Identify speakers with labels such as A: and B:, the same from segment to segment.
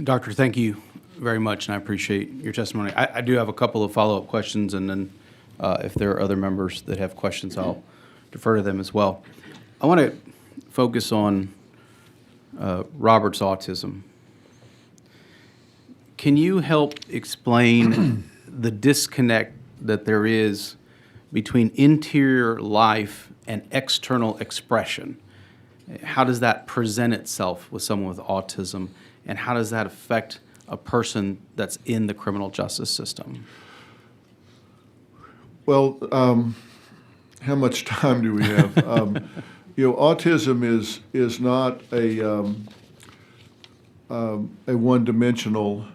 A: Doctor, thank you very much, and I appreciate your testimony. I do have a couple of follow-up questions, and then if there are other members that have questions, I'll defer to them as well. I want to focus on Robert's autism. Can you help explain the disconnect that there is between interior life and external expression? How does that present itself with someone with autism, and how does that affect a person that's in the criminal justice system?
B: Well, how much time do we have? Autism is not a one-dimensional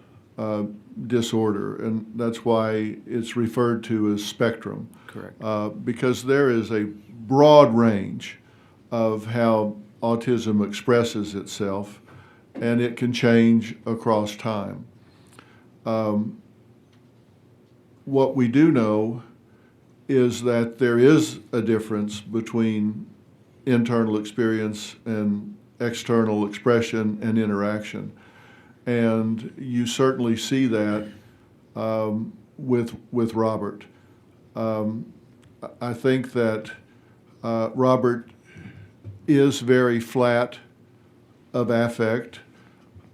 B: disorder, and that's why it's referred to as spectrum.
A: Correct.
B: Because there is a broad range of how autism expresses itself, and it can change across time. What we do know is that there is a difference between internal experience and external expression and interaction. And you certainly see that with Robert. I think that Robert is very flat of affect.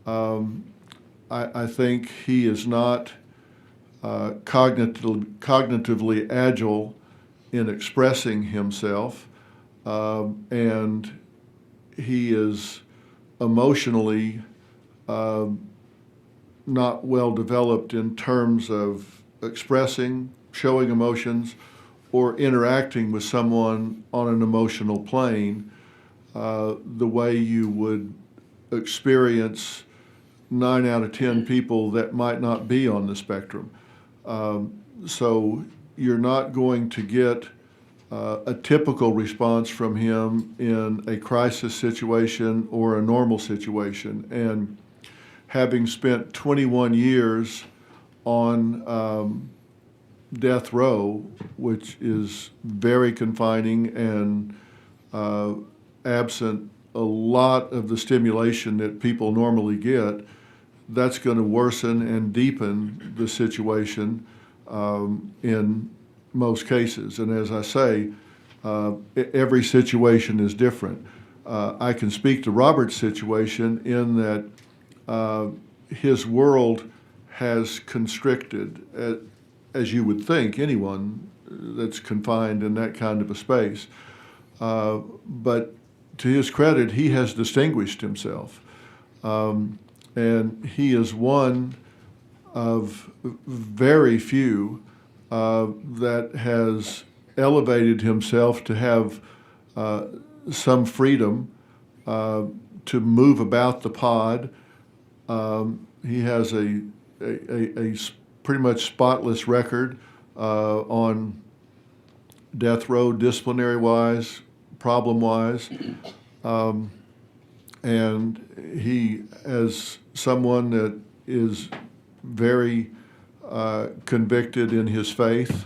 B: I think he is not cognitively agile in expressing himself, and he is emotionally not well developed in terms of expressing, showing emotions, or interacting with someone on an emotional plane the way you would experience 9 out of 10 people that might not be on the spectrum. So you're not going to get a typical response from him in a crisis situation or a normal situation. And having spent 21 years on death row, which is very confining and absent a lot of the stimulation that people normally get, that's going to worsen and deepen the situation in most cases. And as I say, every situation is different. I can speak to Robert's situation in that his world has constricted, as you would think anyone that's confined in that kind of a space. But to his credit, he has distinguished himself. And he is one of very few that has elevated himself to have some freedom to move about the pod. He has a pretty much spotless record on death row, disciplinary-wise, problem-wise. And he, as someone that is very convicted in his faith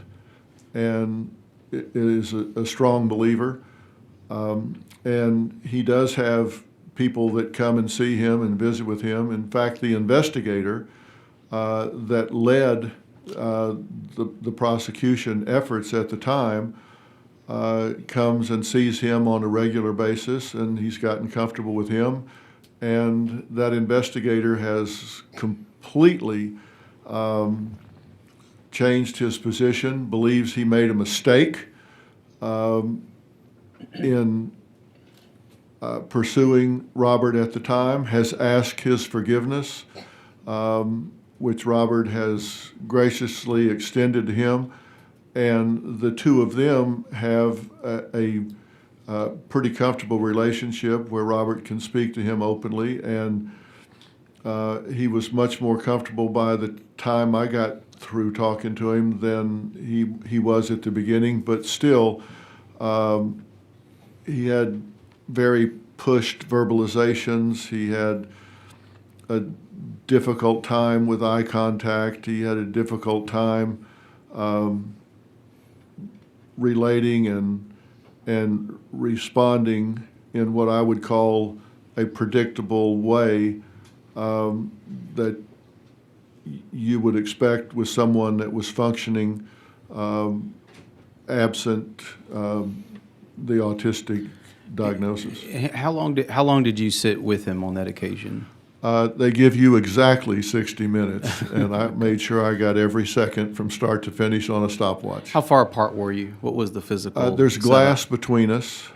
B: and is a strong believer, and he does have people that come and see him and visit with him. In fact, the investigator that led the prosecution efforts at the time comes and sees him on a regular basis, and he's gotten comfortable with him. And that investigator has completely changed his position, believes he made a mistake in pursuing Robert at the time, has asked his forgiveness, which Robert has graciously extended to him. And the two of them have a pretty comfortable relationship where Robert can speak to him openly. And he was much more comfortable by the time I got through talking to him than he was at the beginning. But still, he had very pushed verbalizations. He had a difficult time with eye contact. He had a difficult time relating and responding in what I would call a predictable way that you would expect with someone that was functioning absent the autistic diagnosis.
A: How long did you sit with him on that occasion?
B: They give you exactly 60 minutes, and I made sure I got every second from start to finish on a stopwatch.
A: How far apart were you? What was the physical
B: There's
A: setup?
B: glass between us.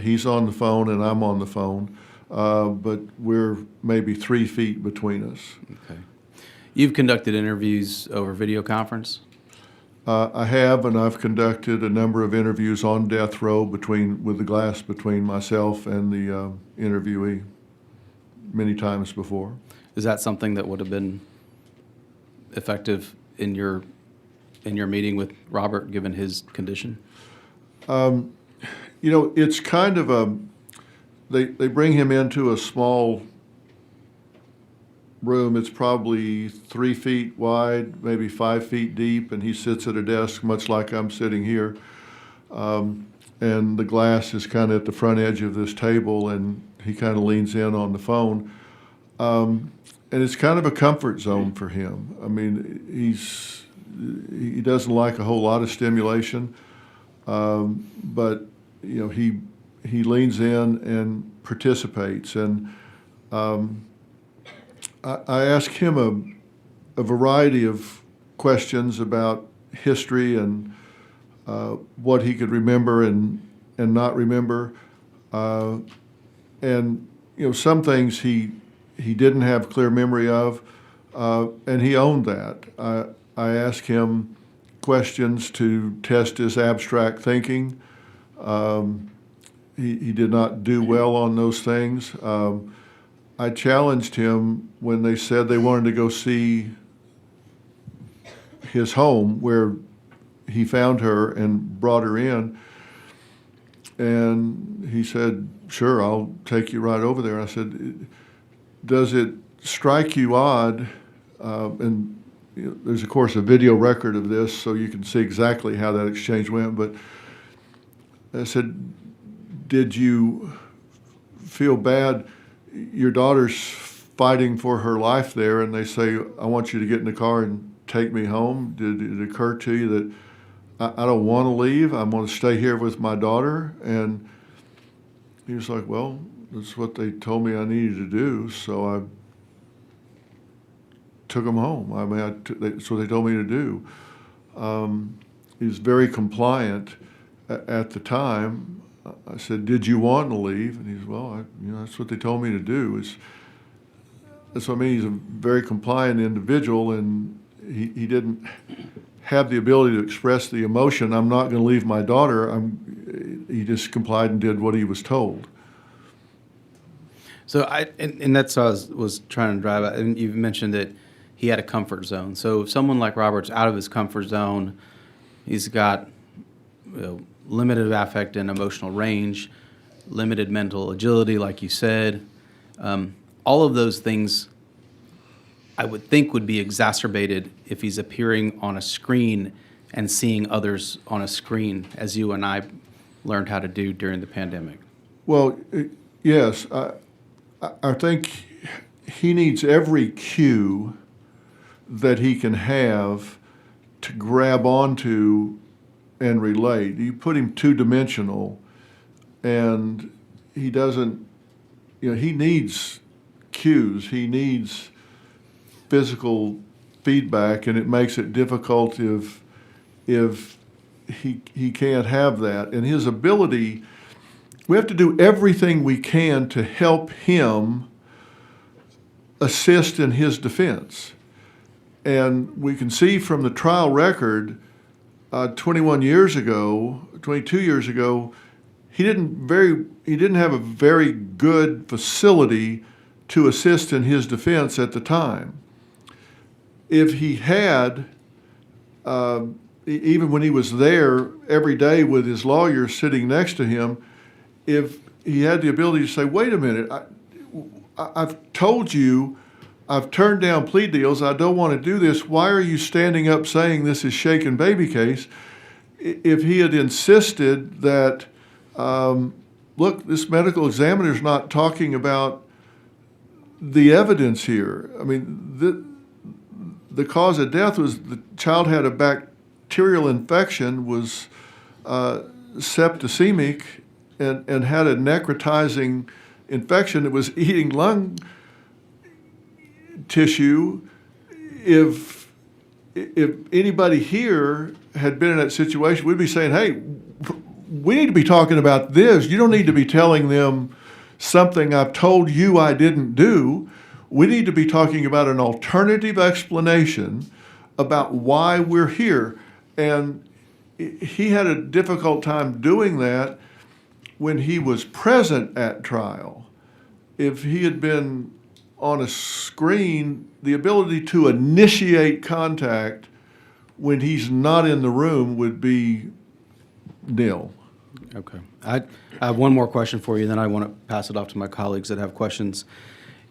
B: He's on the phone and I'm on the phone, but we're maybe 3 feet between us.
A: Okay. You've conducted interviews over video conference?
B: I have, and I've conducted a number of interviews on death row with the glass between myself and the interviewee many times before.
A: Is that something that would have been effective in your meeting with Robert, given his condition?
B: It's kind of they bring him into a small room. It's probably 3 feet wide, maybe 5 feet deep, and he sits at a desk much like I'm sitting here. And the glass is kind of at the front edge of this table, and he kind of leans in on the phone. And it's kind of a comfort zone for him. I mean, he doesn't like a whole lot of stimulation, but he leans in and participates. And I ask him a variety of questions about history and what he could remember and not remember. And some things he didn't have clear memory of, and he owned that. I asked him questions to test his abstract thinking. He did not do well on those things. I challenged him when they said they wanted to go see his home where he found her and brought her in. And he said, "Sure, I'll take you right over there." I said, "Does it strike you odd?" And there's, of course, a video record of this, so you can see exactly how that exchange went. But I said, "Did you feel bad? Your daughter's fighting for her life there, and they say, 'I want you to get in the car and take me home.' Did it occur to you that I don't want to leave? I want to stay here with my daughter?" And he was like, "Well, that's what they told me I needed to do, so I took him home. I mean, that's what they told me to do." He was very compliant at the time. I said, "Did you want to leave?" And he said, "Well, that's what they told me to do." That's what I mean. He's a very compliant individual, and he didn't have the ability to express the emotion, "I'm not going to leave my daughter." He just complied and did what he was told.
A: So and that's what I was trying to drive at. And you've mentioned that he had a comfort zone. So if someone like Robert's out of his comfort zone, he's got limited affect and emotional range, limited mental agility, like you said. All of those things I would think would be exacerbated if he's appearing on a screen and seeing others on a screen, as you and I learned how to do during the pandemic.
B: Well, yes. I think he needs every cue that he can have to grab onto and relate. You put him two-dimensional, and he doesn't, he needs cues. He needs physical feedback, and it makes it difficult if he can't have that. And his ability, we have to do everything we can to help him assist in his defense. And we can see from the trial record, 22 years ago, he didn't have a very good facility to assist in his defense at the time. If he had, even when he was there every day with his lawyer sitting next to him, if he had the ability to say, "Wait a minute, I've told you I've turned down plea deals. I don't want to do this. Why are you standing up saying this is shaken baby case?" If he had insisted that, look, this medical examiner's not talking about the evidence here, I mean, the cause of death was the child had a bacterial infection, was septicemic, and had a necrotizing infection that was eating lung tissue. If anybody here had been in that situation, we'd be saying, hey, we need to be talking about this. You don't need to be telling them something I've told you I didn't do. We need to be talking about an alternative explanation about why we're here. And he had a difficult time doing that when he was present at trial. If he had been on a screen, the ability to initiate contact when he's not in the room would be nil.
A: Okay. I have one more question for you, then I want to pass it off to my colleagues that have questions.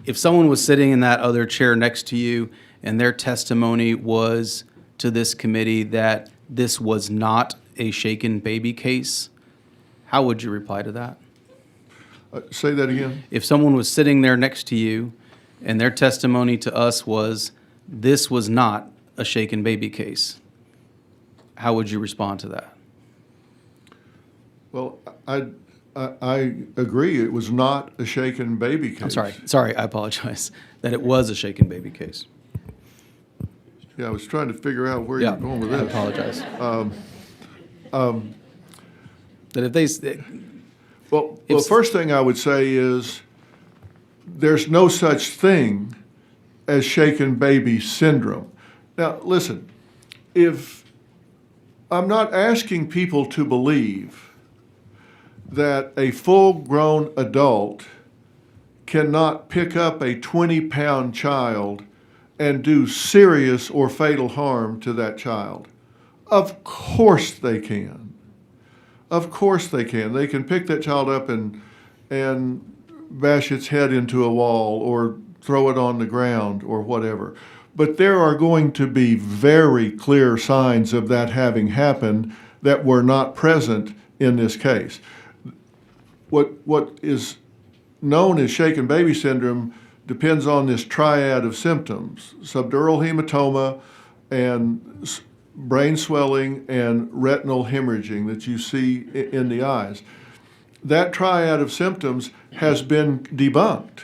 A: If someone was sitting in that other chair next to you and their testimony was to this committee that this was not a shaken baby case, how would you reply to that?
B: Say that again.
A: If someone was sitting there next to you and their testimony to us was this was not a shaken baby case, how would you respond to that?
B: Well, I agree. It was not a shaken baby case.
A: I'm sorry, I apologize, that it was a shaken baby case.
B: Yeah, I was trying to figure out where you're going with this.
A: I apologize. That if they,
B: Well, the first thing I would say is there's no such thing as shaken baby syndrome. Now, listen, if I'm not asking people to believe that a full-grown adult cannot pick up a 20-pound child and do serious or fatal harm to that child. Of course they can. Of course they can. They can pick that child up and bash its head into a wall or throw it on the ground or whatever. But there are going to be very clear signs of that having happened that were not present in this case. What is known as shaken baby syndrome depends on this triad of symptoms: subdural hematoma and brain swelling and retinal hemorrhaging that you see in the eyes. That triad of symptoms has been debunked.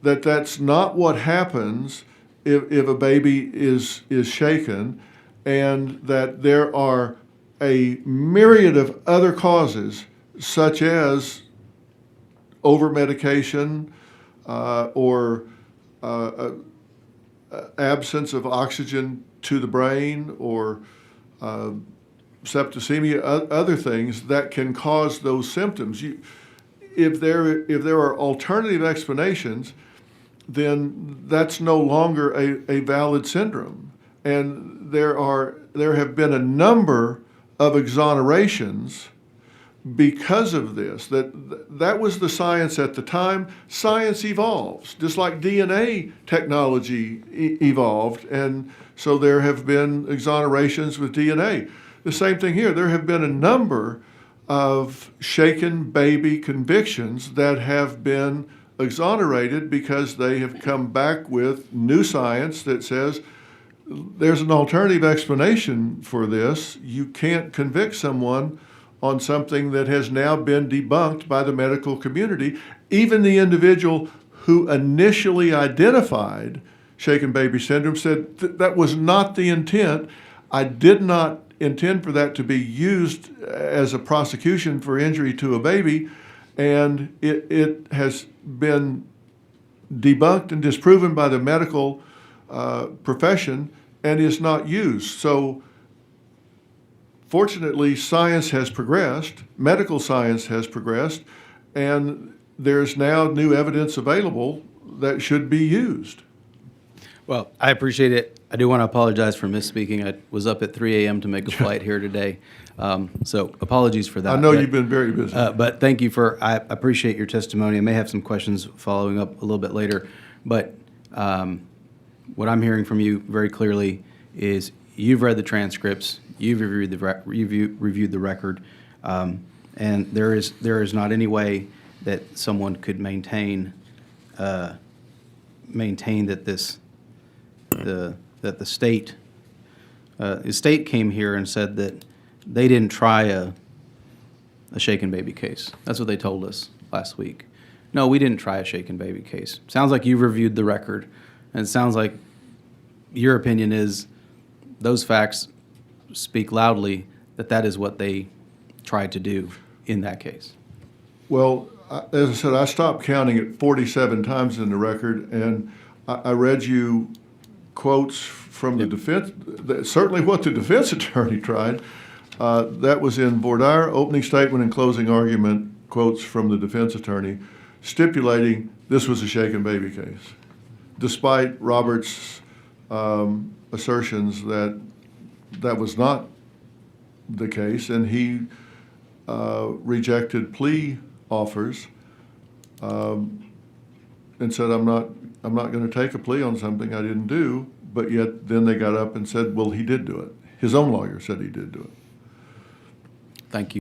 B: That's not what happens if a baby is shaken, and that there are a myriad of other causes, such as over-medication or absence of oxygen to the brain, or septicemia, other things that can cause those symptoms. If there are alternative explanations, then that's no longer a valid syndrome. And there have been a number of exonerations because of this. That was the science at the time. Science evolves, just like DNA technology evolved, and so there have been exonerations with DNA. The same thing here. There have been a number of shaken baby convictions that have been exonerated because they have come back with new science that says there's an alternative explanation for this. You can't convict someone on something that has now been debunked by the medical community. Even the individual who initially identified shaken baby syndrome said that was not the intent. I did not intend for that to be used as a prosecution for injury to a baby, and it has been debunked and disproven by the medical profession and is not used. So fortunately, science has progressed, medical science has progressed, and there's now new evidence available that should be used.
A: Well, I appreciate it. I do want to apologize for misspeaking. I was up at 3 a.m. to make a flight here today. So apologies for that.
B: I know you've been very busy.
A: But thank you I appreciate your testimony. I may have some questions following up a little bit later. But what I'm hearing from you very clearly is you've read the transcripts, you've reviewed the record, and there is not any way that someone could maintain maintain that that the state, the state came here and said that they didn't try a shaken baby case. That's what they told us last week. No, we didn't try a shaken baby case. Sounds like you've reviewed the record, and it sounds like your opinion is those facts speak loudly that that is what they tried to do in that case.
B: Well, as I said, I stopped counting it 47 times in the record, and I read you quotes from the defense, certainly what the defense attorney tried. That was in voir dire, opening statement and closing argument, quotes from the defense attorney stipulating this was a shaken baby case, despite Robert's assertions that that was not the case, and he rejected plea offers and said, I'm not going to take a plea on something I didn't do, but yet then they got up and said, well, he did do it. His own lawyer said he did do it.
A: Thank you.